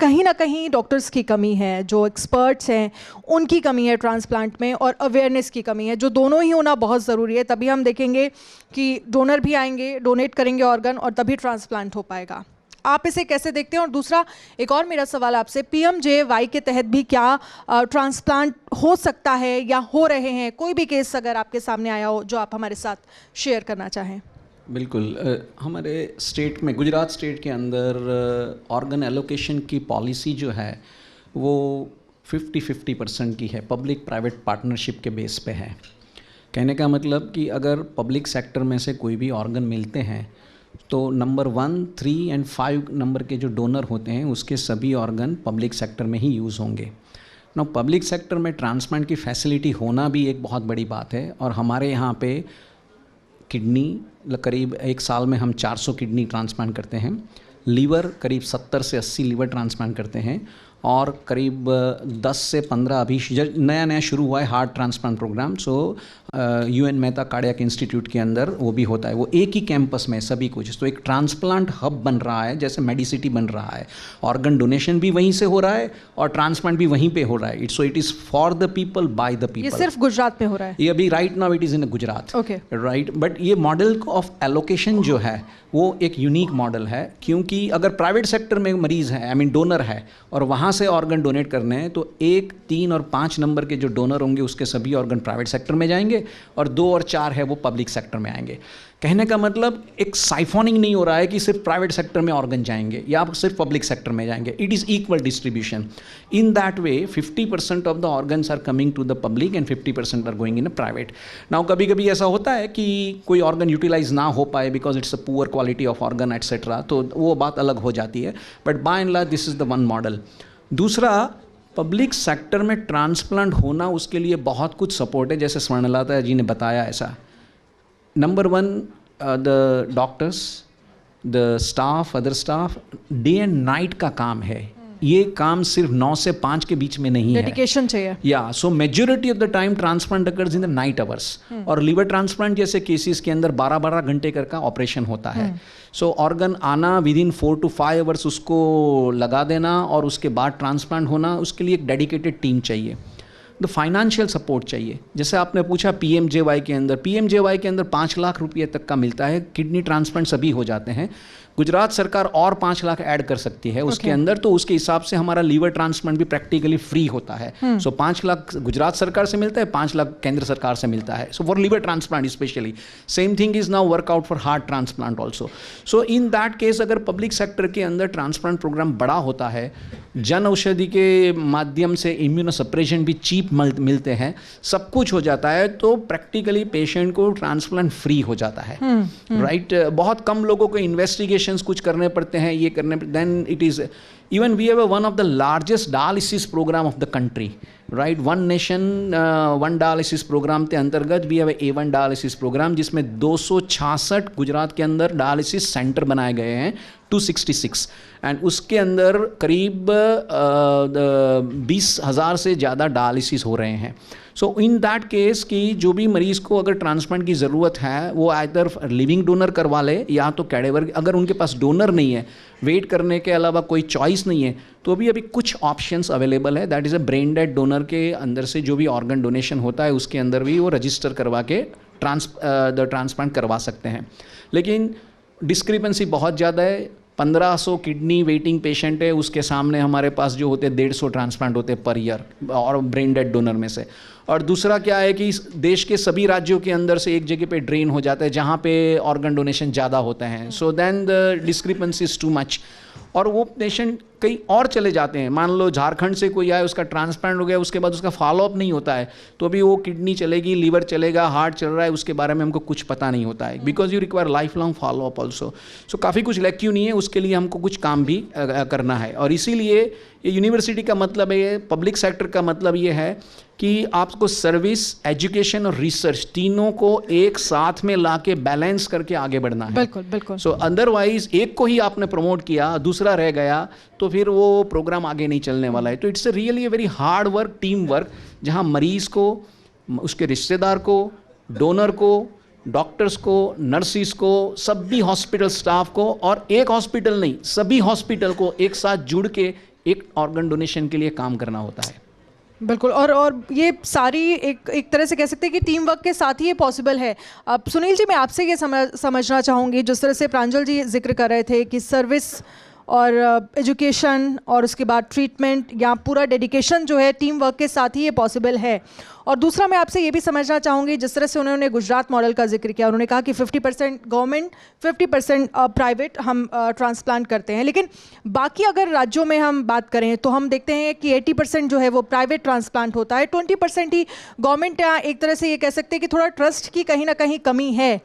कहीं ना कहीं डॉक्टर्स की कमी है, जो एक्सपर्ट्स हैं उनकी कमी है ट्रांसप्लांट में, और अवेयरनेस की कमी है, जो दोनों ही होना बहुत ज़रूरी है। तभी हम देखेंगे कि डोनर भी आएंगे, डोनेट करेंगे ऑर्गन, और तभी ट्रांसप्लांट हो पाएगा। आप इसे कैसे देखते हैं? और दूसरा एक और मेरा सवाल आपसे, PMJY के तहत भी क्या ट्रांसप्लांट हो सकता है या हो रहे हैं? कोई भी केस अगर आपके सामने आया हो जो आप हमारे साथ शेयर करना चाहें।
बिल्कुल, हमारे स्टेट में, गुजरात स्टेट के अंदर ऑर्गन एलोकेशन की पॉलिसी जो है वो 50-50% की है, पब्लिक प्राइवेट पार्टनरशिप के बेस पे है। कहने का मतलब कि अगर पब्लिक सेक्टर में से कोई भी ऑर्गन मिलते हैं तो नंबर 1, 3 और 5 नंबर के जो डोनर होते हैं उसके सभी ऑर्गन पब्लिक सेक्टर में ही यूज़ होंगे। ना पब्लिक सेक्टर में ट्रांसप्लांट की फैसिलिटी होना भी एक बहुत बड़ी बात है। और हमारे यहाँ पे किडनी करीब एक साल में हम 400 किडनी ट्रांसप्लांट करते हैं, लीवर करीब 70 से 80 लीवर ट्रांसप्लांट करते हैं, और करीब 10 से 15 अभी नया शुरू हुआ है हार्ट ट्रांसप्लांट प्रोग्राम। सो UN मेहता कार्डियक इंस्टीट्यूट के अंदर वो भी होता है, वो एक ही कैंपस में सभी कुछ। तो एक ट्रांसप्लांट हब बन रहा है, जैसे मेडिसिटी बन रहा है। ऑर्गन डोनेशन भी वहीं से हो रहा है और ट्रांसप्लांट भी वहीं पे हो रहा है। So it is for the people by the people.
ये सिर्फ गुजरात में हो रहा है?
ये अभी right now it is in Gujarat,
okay,
right. But ये मॉडल ऑफ एलोकेशन जो है वो एक यूनिक मॉडल है, क्योंकि अगर प्राइवेट सेक्टर में मरीज़ है, आई मीन डोनर है, और वहाँ से ऑर्गन डोनेट करने हैं, तो 1, 3 और 5 नंबर के जो डोनर होंगे उसके सभी ऑर्गन प्राइवेट सेक्टर में जाएंगे, और 2 और 4 है वो पब्लिक सेक्टर में आएंगे। कहने का मतलब एक साइफोनिंग नहीं हो रहा है कि सिर्फ प्राइवेट सेक्टर में ऑर्गन जाएंगे या सिर्फ पब्लिक सेक्टर में जाएंगे। It is equal distribution. In that way 50% of the organs are coming to the public and 50% are going in a private. Now कभी कभी ऐसा होता है कि कोई ऑर्गन यूटिलाइज ना हो पाए because it's a poor quality of organ etcetera, तो वो बात अलग हो जाती है। But by and large this is the one model. दूसरा, पब्लिक सेक्टर में ट्रांसप्लांट होना, उसके लिए बहुत कुछ सपोर्ट है, जैसे स्वर्णलता जी ने बताया ऐसा। Number 1, the doctors, the staff, other staff, day and night का काम है। ये काम सिर्फ 9 से 5 के बीच में नहीं है,
डेडिकेशन चाहिए।
या सो majority of the time transplant occurs in the night hours. और लिवर ट्रांसप्लांट जैसे केसेस के अंदर 12-12 घंटे का ऑपरेशन होता है। सो ऑर्गन आना विदिन 4 to 5 आवर्स उसको लगा देना और उसके बाद ट्रांसप्लांट होना, उसके लिए एक डेडिकेटेड टीम चाहिए। द फाइनेंशियल सपोर्ट चाहिए। जैसे आपने पूछा PMJY के अंदर 5 लाख रुपये तक का मिलता है। किडनी ट्रांसप्लांट सभी हो जाते हैं। गुजरात सरकार और 5 लाख ऐड कर सकती है उसके अंदर, तो उसके हिसाब से हमारा लीवर ट्रांसप्लांट भी प्रैक्टिकली फ्री होता है। सो 5 लाख गुजरात सरकार से मिलता है, 5 लाख केंद्र सरकार से मिलता है। So for liver transplant specially same thing is now work out for heart transplant also. So in that case अगर पब्लिक सेक्टर के अंदर ट्रांसप्लांट प्रोग्राम बड़ा होता है, जन औषधि के माध्यम से इम्यूनोसप्रेशन भी चीप मिलते हैं, सब कुछ हो जाता है, तो प्रैक्टिकली पेशेंट को ट्रांसप्लांट फ्री हो जाता है, राइट। बहुत कम लोगों को इन्वेस्टिगेशंस कुछ करने पड़ते हैं, ये करने, then it is even we have one of the largest dialysis programme of the country, right. One nation one dialysis programme के अंतर्गत we have A1 dialysis programme, जिसमें 266 गुजरात के अंदर डायलिसिस सेंटर बनाए गए हैं, 266, एंड उसके अंदर करीब 20,000 से ज़्यादा डायलिसिस हो रहे हैं। सो इन दैट केस कि जो भी मरीज़ को अगर ट्रांसप्लांट की ज़रूरत है, वो आइदर लिविंग डोनर करवा ले या तो कैडेवर। अगर उनके पास डोनर नहीं है, वेट करने के अलावा कोई चॉइस नहीं है, तो अभी कुछ ऑप्शंस अवेलेबल है। That is a brain dead donor के अंदर से जो भी ऑर्गन डोनेशन होता है उसके अंदर भी वो रजिस्टर करवा के ट्रांसप्लांट करवा सकते हैं। लेकिन डिस्क्रिपेंसी बहुत ज़्यादा है। 1500 किडनी वेटिंग पेशेंट है, उसके सामने हमारे पास जो होते हैं 150 ट्रांसप्लांट होते हैं पर ईयर, और ब्रेन डेड डोनर में से। और दूसरा क्या है कि देश के सभी राज्यों के अंदर से एक जगह पे ड्रेन हो जाता है जहाँ पे ऑर्गन डोनेशन ज़्यादा होते हैं। So then the discrepancy is too much, और वो पेशेंट कहीं और चले जाते हैं। मान लो झारखंड से कोई आया, उसका ट्रांसप्लांट हो गया, उसके बाद उसका फॉलोअप नहीं होता है, तो अभी वो किडनी चलेगी, लीवर चलेगा, हार्ट चल रहा है, उसके बारे में हमको कुछ पता नहीं होता है, because you require life long follow up also. So काफ़ी कुछ लैक्यू नहीं है, उसके लिए हमको कुछ काम भी करना है। और इसीलिए ये यूनिवर्सिटी का मतलब है, पब्लिक सेक्टर का मतलब ये है कि आपको सर्विस, एजुकेशन और रिसर्च तीनों को एक साथ में लाके बैलेंस करके आगे बढ़ना है।
बिल्कुल बिल्कुल।
सो अदरवाइज एक को ही आपने प्रमोट किया, दूसरा रह गया, तो फिर वो प्रोग्राम आगे नहीं चलने वाला है। तो it's really very hard work, team work, जहाँ मरीज को, उसके रिश्तेदार को, डोनर को, डॉक्टर्स को, नर्सिस को, सभी हॉस्पिटल स्टाफ को, और एक हॉस्पिटल नहीं, सभी हॉस्पिटल को एक साथ जुड़ के एक ऑर्गन डोनेशन के लिए काम करना होता है।
बिल्कुल। और ये सारी एक तरह से कह सकते हैं कि टीम वर्क के साथ ही ये पॉसिबल है। अब सुनील जी, मैं आपसे ये समझना चाहूँगी, जिस तरह से प्रांजल जी जिक्र कर रहे थे कि सर्विस और एजुकेशन और उसके बाद ट्रीटमेंट, या पूरा डेडिकेशन जो है टीम वर्क के साथ ही ये पॉसिबल है। और दूसरा मैं आपसे ये भी समझना चाहूँगी, जिस तरह से उन्होंने गुजरात मॉडल का जिक्र किया, उन्होंने कहा कि 50% गवर्नमेंट, 50% प्राइवेट हम ट्रांसप्लांट करते हैं। लेकिन बाकी अगर राज्यों में हम बात करें तो हम देखते हैं कि 80% जो है वो प्राइवेट ट्रांसप्लांट होता है, 20% ही गवर्नमेंट। या एक तरह से ये कह सकते हैं कि थोड़ा ट्रस्ट की कहीं ना कहीं कमी है।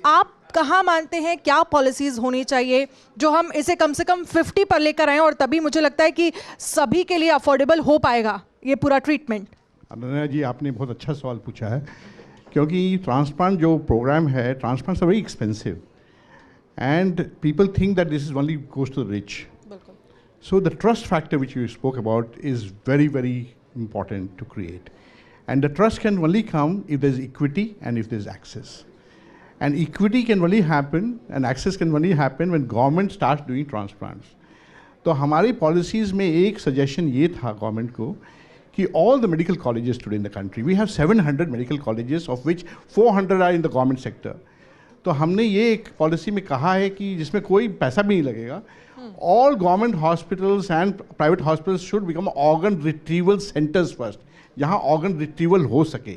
आप कहाँ मानते हैं क्या पॉलिसीज़ होनी चाहिए जो हम इसे कम से कम 50 पर लेकर आएँ, और तभी मुझे लगता है कि सभी के लिए अफोर्डेबल हो पाएगा? ये पूरा ट्रीटमेंट?
अनन्या जी, आपने बहुत अच्छा सवाल पूछा है, क्योंकि ट्रांसप्लांट जो प्रोग्राम है, transplants are very expensive and people think that this is only goes to the rich. So the trust factor which you spoke about is very, very important to create. And the trust can only come if there's equity and if there's access. And equity can only happen and access can only happen when government starts doing transplants. तो हमारी policies में एक suggestion ये था government को कि all the medical colleges today in the country, we have 700 medical colleges of which 400 are in the government sector. तो हमने ये एक पॉलिसी में कहा है कि जिसमें कोई पैसा भी नहीं लगेगा, all government hospitals and private hospitals should become organ retrieval centers first, जहाँ organ retrieval हो सके,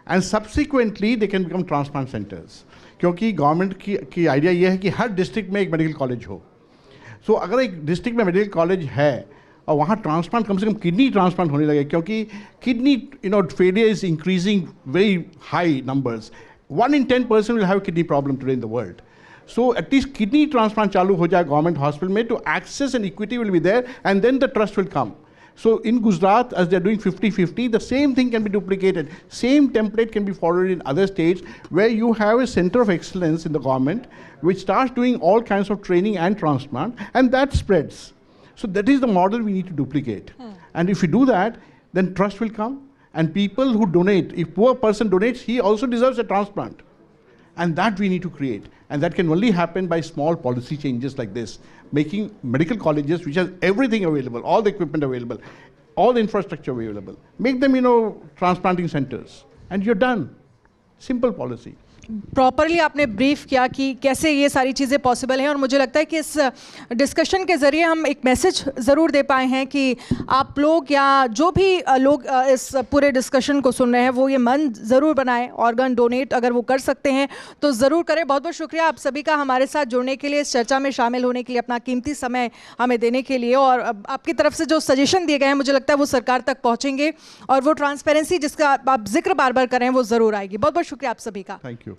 and subsequently they can become transplant centers. क्योंकि गवर्नमेंट की आइडिया ये है कि हर डिस्ट्रिक्ट में एक मेडिकल कॉलेज हो. सो अगर एक डिस्ट्रिक्ट में मेडिकल कॉलेज है और वहाँ ट्रांसप्लांट, कम से कम किडनी ट्रांसप्लांट होने लगे, क्योंकि kidney failure is increasing very high numbers. 1 in 10 person will have a kidney problem today in the world. So at least kidney transplant चालू हो जाए गवर्नमेंट हॉस्पिटल में, तो access and equity will be there and then the trust will come. So in Gujarat, as they're doing 50-50, the same thing can be duplicated. Same template can be followed in other states where you have a center of excellence in the government which starts doing all kinds of training and transplant, and that spreads. So that is the model we need to duplicate. And if we do that, then trust will come. And people who donate, if poor person donates, he also deserves a transplant. And that we need to create. And that can only happen by small policy changes like this. Making medical colleges which has everything available, all the equipment available, all the infrastructure available. Make them, transplanting centers. And you're done. Simple policy.
Properly आपने ब्रीफ किया कि कैसे ये सारी चीज़ें पॉसिबल हैं, और मुझे लगता है कि इस डिस्कशन के ज़रिए हम एक मैसेज ज़रूर दे पाए हैं कि आप लोग या जो भी लोग इस पूरे डिस्कशन को सुन रहे हैं वो ये मन ज़रूर बनाएं, ऑर्गन डोनेट अगर वो कर सकते हैं तो ज़रूर करें. बहुत बहुत शुक्रिया आप सभी का हमारे साथ जुड़ने के लिए, इस चर्चा में शामिल होने के लिए, अपना कीमती समय हमें देने के लिए. और आपकी तरफ से जो सजेशन दिए गए हैं मुझे लगता है वो सरकार तक पहुँचेंगे और वो ट्रांसपेरेंसी जिसका आप जिक्र बार बार करें वो ज़रूर आएगी. बहुत बहुत शुक्रिया आप सभी का.
Thank you.